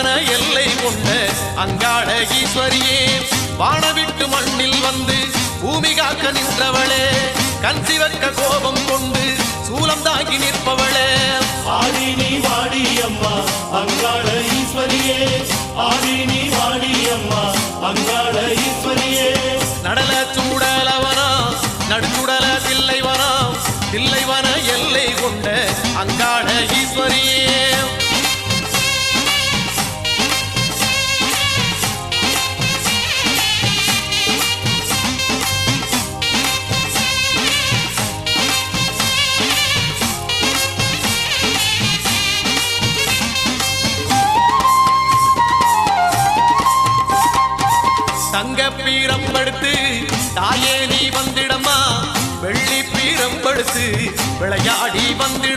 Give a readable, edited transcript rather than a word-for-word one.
வன எல்லை கொண்ட அங்காள ஈஸ்வரியே வானவிட்டு மண்ணில் வந்து பூமி காக்க நின்றவளே கண் சிவக்க கோபம் கொண்டு சூலம் தாங்கி நிற்பவளே ஆடி நீ வாடி அம்மா அங்காள ஈஸ்வரியே ஆடி நீ வாடி அம்மா அங்காள ஈஸ்வரியே நடல சூடலவனா நடுச்சுடல தில்லைவனா தில்லைவன எல்லை கொண்ட அங்காள ஈஸ்வரியே தங்க பீரம் படுத்து தாயே நீ வந்திடம்மா வெள்ளி பீரம் படுத்து விளையாடி வந்த